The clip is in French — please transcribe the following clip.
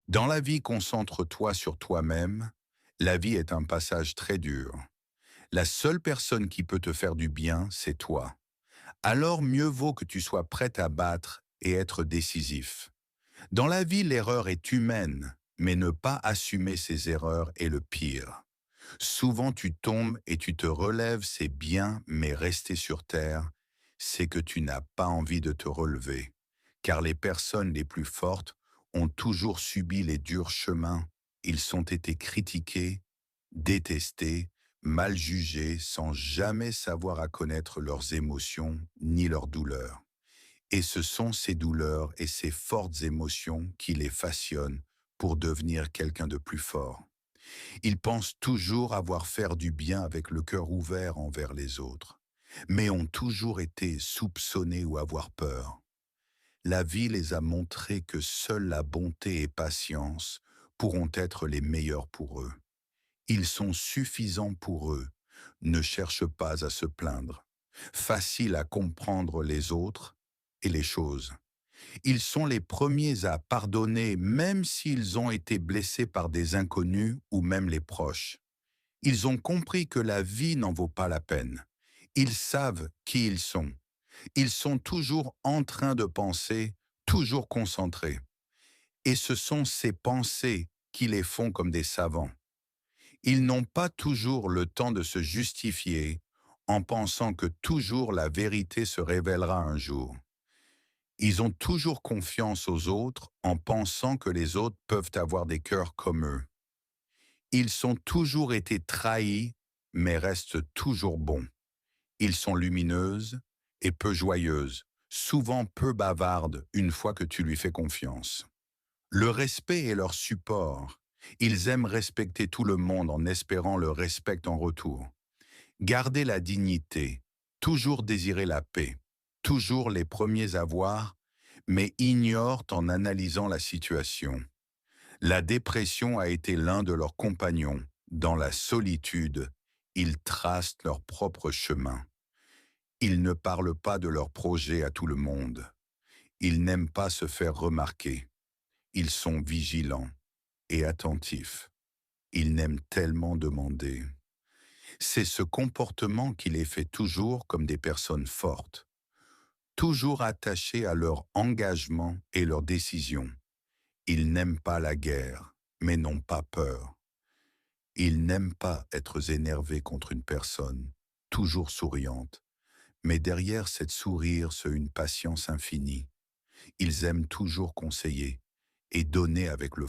Dans la vie, concentre-toi sur toi-même. La vie est un passage très dur. La seule personne qui peut te faire du bien, c'est toi. Alors mieux vaut que tu sois prêt à battre et être décisif. Dans la vie, l'erreur est humaine, mais ne pas assumer ses erreurs est le pire. Souvent tu tombes et tu te relèves, c'est bien, mais rester sur terre, c'est que tu n'as pas envie de te relever. Car les personnes les plus fortes ont toujours subi les durs chemins. Ils ont été critiqués, détestés, mal jugés, sans jamais savoir à connaître leurs émotions ni leurs douleurs. Et ce sont ces douleurs et ces fortes émotions qui les façonnent pour devenir quelqu'un de plus fort. Ils pensent toujours avoir fait du bien avec le cœur ouvert envers les autres, mais ont toujours été soupçonnés ou avoir peur. La vie les a montré que seule la bonté et patience pourront être les meilleurs pour eux. Ils sont suffisants pour eux, ne cherchent pas à se plaindre. Facile à comprendre les autres et les choses. Ils sont les premiers à pardonner même s'ils ont été blessés par des inconnus ou même les proches. Ils ont compris que la vie n'en vaut pas la peine. Ils savent qui ils sont. Ils sont toujours en train de penser, toujours concentrés. Et ce sont ces pensées qui les font comme des savants. Ils n'ont pas toujours le temps de se justifier en pensant que toujours la vérité se révélera un jour. Ils ont toujours confiance aux autres en pensant que les autres peuvent avoir des cœurs comme eux. Ils ont toujours été trahis, mais restent toujours bons. Ils sont lumineuses et peu joyeuses, souvent peu bavardes une fois que tu lui fais confiance. Le respect est leur support. Ils aiment respecter tout le monde en espérant le respect en retour. Garder la dignité, toujours désirer la paix, toujours les premiers à voir, mais ignorent en analysant la situation. La dépression a été l'un de leurs compagnons. Dans la solitude, ils tracent leur propre chemin. Ils ne parlent pas de leurs projets à tout le monde. Ils n'aiment pas se faire remarquer. Ils sont vigilants et attentifs. Ils n'aiment tellement demander. C'est ce comportement qui les fait toujours comme des personnes fortes, toujours attachées à leur engagement et leurs décisions. Ils n'aiment pas la guerre, mais n'ont pas peur. Ils n'aiment pas être énervés contre une personne, toujours souriante, mais derrière cette sourire se une patience infinie. Ils aiment toujours conseiller et donner avec le